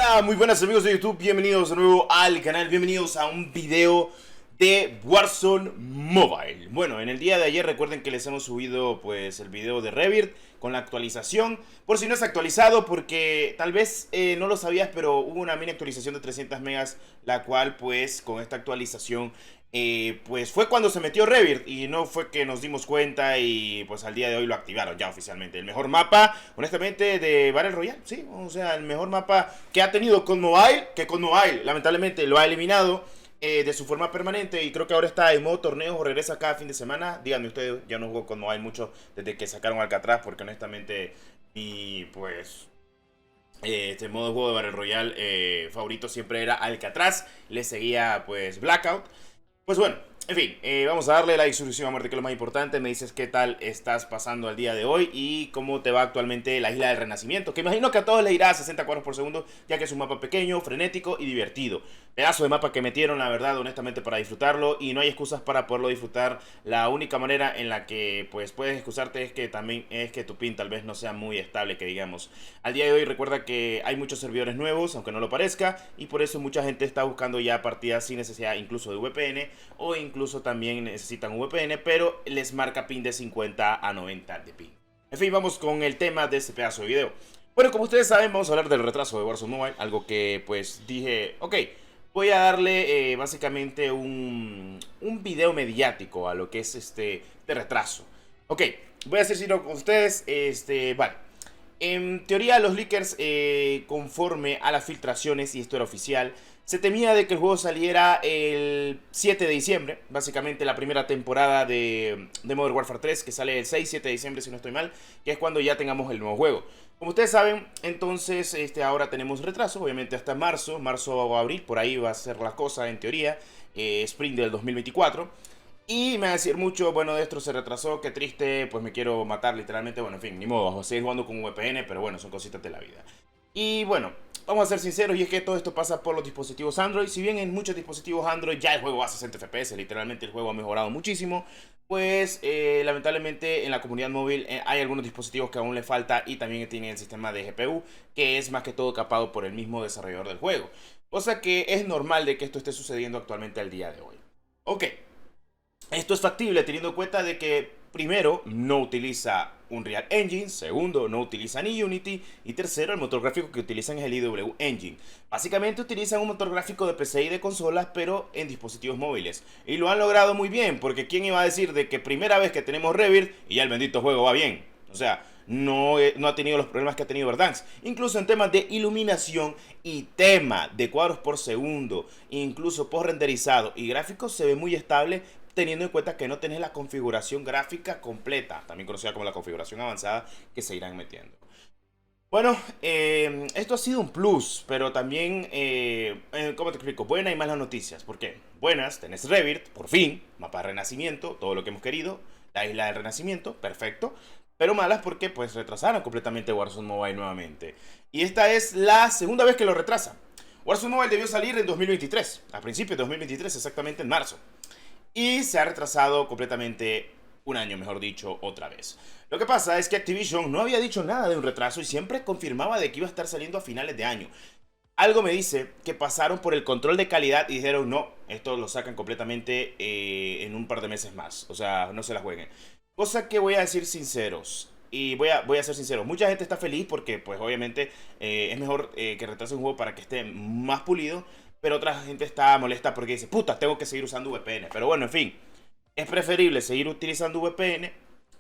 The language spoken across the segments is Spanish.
Hola, muy buenas amigos de YouTube, bienvenidos de nuevo al canal, bienvenidos a un video de Warzone Mobile. Bueno, en el día de ayer recuerden que les hemos subido pues el video de Rebirth con la actualización. Por si no es actualizado, porque tal vez no lo sabías, pero hubo una mini actualización de 300 megas, la cual pues con esta actualización pues fue cuando se metió Rebirth y no fue que nos dimos cuenta y pues al día de hoy lo activaron ya oficialmente. El mejor mapa, honestamente, de Battle Royale, sí, o sea, el mejor mapa que ha tenido con Mobile, que con Mobile lamentablemente lo ha eliminado de su forma permanente y creo que ahora está en modo torneo o regresa cada fin de semana. Díganme ustedes, ya no juego con Mobile mucho desde que sacaron Alcatraz porque honestamente mi pues este modo de juego de Battle Royale favorito siempre era Alcatraz, le seguía pues Blackout. Pues bueno, en fin, vamos a darle la distribución a muerte, que es lo más importante. Me dices qué tal estás pasando al día de hoy y cómo te va actualmente la Isla del Renacimiento, que imagino que a todos les irá a 60 cuadros por segundo, ya que es un mapa pequeño, frenético y divertido. Pedazo de mapa que metieron, la verdad, honestamente, para disfrutarlo, y no hay excusas para poderlo disfrutar. La única manera en la que pues puedes excusarte es que también es que tu pin tal vez no sea muy estable, que digamos. Al día de hoy recuerda que hay muchos servidores nuevos, aunque no lo parezca, y por eso mucha gente está buscando ya partidas sin necesidad incluso de VPN, o incluso también necesitan VPN, pero les marca pin de 50 a 90 de pin. En fin, vamos con el tema de este pedazo de video. Bueno, como ustedes saben, vamos a hablar del retraso de Warzone Mobile, algo que pues dije, ok, voy a darle básicamente un video mediático a lo que es este retraso. Ok, voy a ser sincero con ustedes, vale. En teoría los leakers, conforme a las filtraciones, y esto era oficial, se temía de que el juego saliera el 7 de diciembre, básicamente la primera temporada de Modern Warfare 3, que sale el 6-7 de diciembre si no estoy mal, que es cuando ya tengamos el nuevo juego. Como ustedes saben, entonces ahora tenemos retraso, obviamente hasta marzo o abril, por ahí va a ser la cosa en teoría, spring del 2024. Y me va a decir mucho, bueno, esto se retrasó, qué triste, pues me quiero matar literalmente. Bueno, en fin, ni modo, seguir jugando con un VPN, pero bueno, son cositas de la vida. Y bueno, vamos a ser sinceros, y es que todo esto pasa por los dispositivos Android. Si bien en muchos dispositivos Android ya el juego va a 60 FPS, literalmente el juego ha mejorado muchísimo, pues lamentablemente en la comunidad móvil hay algunos dispositivos que aún le falta, y también tienen el sistema de GPU, que es más que todo capado por el mismo desarrollador del juego. Cosa que es normal de que esto esté sucediendo actualmente al día de hoy. Ok. Esto es factible teniendo en cuenta de que, primero, no utiliza Unreal Engine, segundo, no utiliza ni Unity, y tercero, el motor gráfico que utilizan es el IW Engine. Básicamente utilizan un motor gráfico de PC y de consolas, pero en dispositivos móviles. Y lo han logrado muy bien, porque ¿quién iba a decir de que primera vez que tenemos Rebirth y ya el bendito juego va bien? O sea, no ha tenido los problemas que ha tenido Verdansk. Incluso en temas de iluminación y tema de cuadros por segundo, incluso post renderizado y gráficos, se ve muy estable, teniendo en cuenta que no tenés la configuración gráfica completa, también conocida como la configuración avanzada, que se irán metiendo. Bueno, esto ha sido un plus, pero también, ¿cómo te explico? Buenas y malas noticias. ¿Por qué? Buenas, tenés Rebirth, por fin, mapa de renacimiento, todo lo que hemos querido, la isla del renacimiento, perfecto. Pero malas porque pues retrasaron completamente Warzone Mobile nuevamente. Y esta es la segunda vez que lo retrasan. Warzone Mobile debió salir en 2023, a principios de 2023, exactamente en marzo. Y se ha retrasado completamente un año, mejor dicho, otra vez. Lo que pasa es que Activision no había dicho nada de un retraso y siempre confirmaba de que iba a estar saliendo a finales de año. Algo me dice que pasaron por el control de calidad y dijeron, no, esto lo sacan completamente en un par de meses más. O sea, no se la jueguen. Cosa que voy a decir sinceros. Y voy a ser sincero, mucha gente está feliz porque pues obviamente es mejor que retrase un juego para que esté más pulido. Pero otra gente está molesta porque dice, puta, tengo que seguir usando VPN. Pero bueno, en fin, es preferible seguir utilizando VPN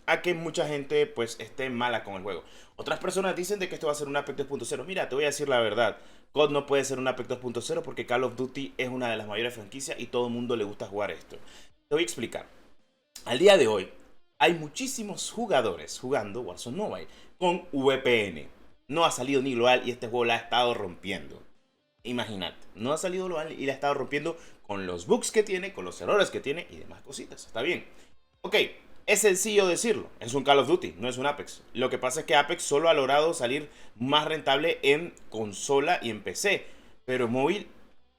a que mucha gente pues esté mala con el juego. Otras personas dicen de que esto va a ser un Apex 2.0. Mira, te voy a decir la verdad. COD no puede ser un Apex 2.0 porque Call of Duty es una de las mayores franquicias y todo el mundo le gusta jugar esto. Te voy a explicar. Al día de hoy hay muchísimos jugadores jugando Warzone Mobile con VPN. No ha salido ni global y este juego la ha estado rompiendo. Imagínate, no ha salido global y la ha estado rompiendo con los bugs que tiene, con los errores que tiene y demás cositas. Está bien. Ok, es sencillo decirlo. Es un Call of Duty, no es un Apex. Lo que pasa es que Apex solo ha logrado salir más rentable en consola y en PC. Pero en móvil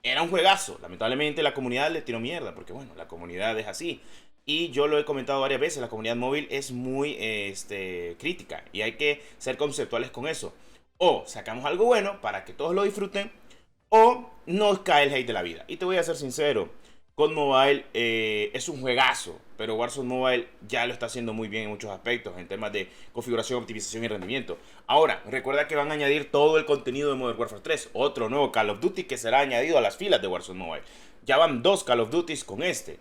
era un juegazo. Lamentablemente la comunidad le tiró mierda. Porque bueno, la comunidad es así. Y yo lo he comentado varias veces. La comunidad móvil es muy crítica. Y hay que ser conceptuales con eso. O sacamos algo bueno para que todos lo disfruten, o nos cae el hate de la vida. Y te voy a ser sincero, COD Mobile es un juegazo, pero Warzone Mobile ya lo está haciendo muy bien en muchos aspectos, en temas de configuración, optimización y rendimiento. Ahora, recuerda que van a añadir todo el contenido de Modern Warfare 3, otro nuevo Call of Duty que será añadido a las filas de Warzone Mobile. Ya van 2 Call of Duties con este.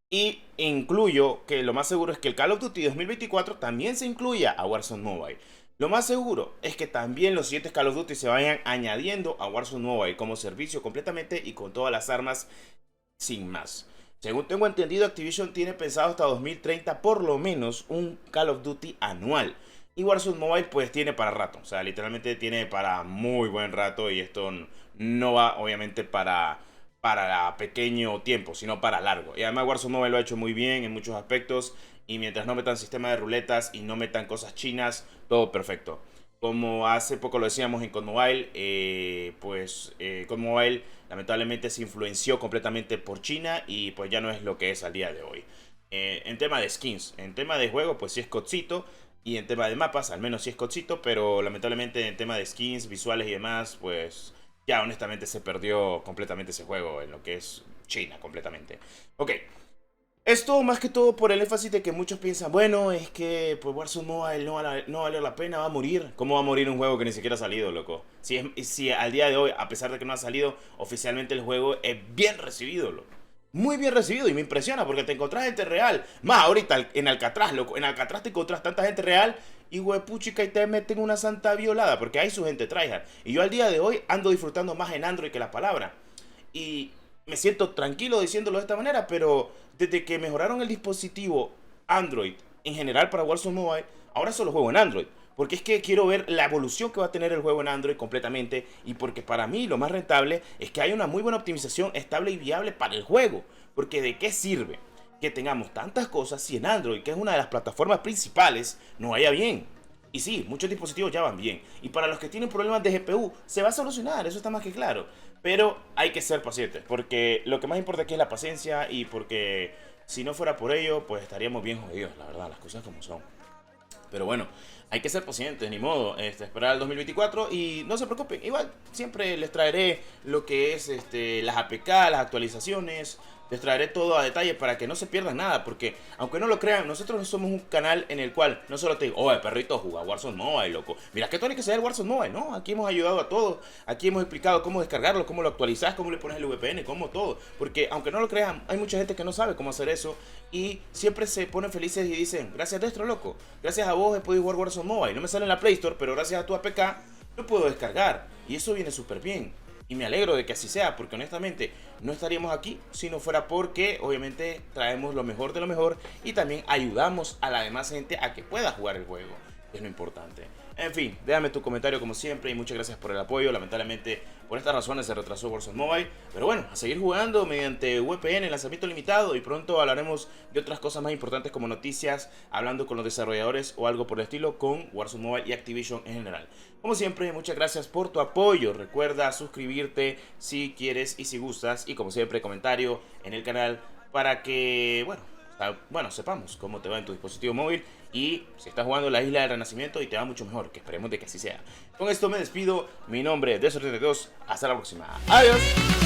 Y incluyo que lo más seguro es que el Call of Duty 2024 también se incluya a Warzone Mobile. Lo más seguro es que también los siguientes Call of Duty se vayan añadiendo a Warzone Mobile como servicio completamente y con todas las armas sin más. Según tengo entendido, Activision tiene pensado hasta 2030 por lo menos un Call of Duty anual. Y Warzone Mobile pues tiene para rato, o sea, literalmente tiene para muy buen rato y esto no va obviamente para pequeño tiempo, sino para largo. Y además Warzone Mobile lo ha hecho muy bien en muchos aspectos y mientras no metan sistema de ruletas y no metan cosas chinas, todo perfecto. Como hace poco lo decíamos en COD Mobile, COD Mobile lamentablemente se influenció completamente por China y pues ya no es lo que es al día de hoy. En tema de skins, en tema de juego, pues sí es codcito. Y en tema de mapas, al menos sí es codcito, pero lamentablemente en tema de skins, visuales y demás, pues ya honestamente se perdió completamente ese juego en lo que es China completamente. Ok. Esto más que todo por el énfasis de que muchos piensan, bueno, es que pues Warzone Mobile no vale la pena, va a morir. ¿Cómo va a morir un juego que ni siquiera ha salido, loco? Si al día de hoy, a pesar de que no ha salido, oficialmente el juego es bien recibido, loco. Muy bien recibido y me impresiona porque te encontrás gente real. Más ahorita en Alcatraz, loco. En Alcatraz te encontrás tanta gente real y huepuchica y te meten una santa violada porque hay su gente tryhard. Y yo al día de hoy ando disfrutando más en Android que la palabra. Y me siento tranquilo diciéndolo de esta manera, pero desde que mejoraron el dispositivo Android en general para Warzone Mobile, ahora solo juego en Android. Porque es que quiero ver la evolución que va a tener el juego en Android completamente. Y porque para mí lo más rentable es que hay una muy buena optimización estable y viable para el juego. Porque ¿de qué sirve que tengamos tantas cosas si en Android, que es una de las plataformas principales, no vaya bien? Y sí, muchos dispositivos ya van bien. Y para los que tienen problemas de GPU, se va a solucionar, eso está más que claro. Pero hay que ser pacientes, porque lo que más importa aquí es la paciencia y porque si no fuera por ello, pues estaríamos bien jodidos, la verdad, las cosas como son. Pero bueno, hay que ser pacientes, ni modo, esperar al 2024 y no se preocupen, igual siempre les traeré lo que es las APK, las actualizaciones, les traeré todo a detalle para que no se pierdan nada, porque aunque no lo crean, nosotros somos un canal en el cual no solo te digo, oh, perrito, juega Warzone Mobile, loco, mira que tiene que ser Warzone Mobile, no, aquí hemos ayudado a todos, aquí hemos explicado cómo descargarlo, cómo lo actualizas, cómo le pones el VPN, cómo todo, porque aunque no lo crean, hay mucha gente que no sabe cómo hacer eso y siempre se ponen felices y dicen, gracias Destro, loco, gracias a vos he podido jugar Warzone Mobile, no me sale en la Play Store, pero gracias a tu APK lo puedo descargar y eso viene súper bien. Y me alegro de que así sea, porque honestamente no estaríamos aquí si no fuera porque obviamente traemos lo mejor de lo mejor y también ayudamos a la demás gente a que pueda jugar el juego, que es lo importante. En fin, déjame tu comentario como siempre y muchas gracias por el apoyo. Lamentablemente por estas razones se retrasó Warzone Mobile, pero bueno, a seguir jugando mediante VPN, lanzamiento limitado y pronto hablaremos de otras cosas más importantes como noticias, hablando con los desarrolladores o algo por el estilo con Warzone Mobile y Activision en general. Como siempre, muchas gracias por tu apoyo. Recuerda suscribirte si quieres y si gustas y como siempre comentario en el canal para que, bueno, sepamos cómo te va en tu dispositivo móvil y si estás jugando la Isla del Renacimiento y te va mucho mejor, que esperemos de que así sea. Con esto me despido, mi nombre es Desor32, hasta la próxima, adiós.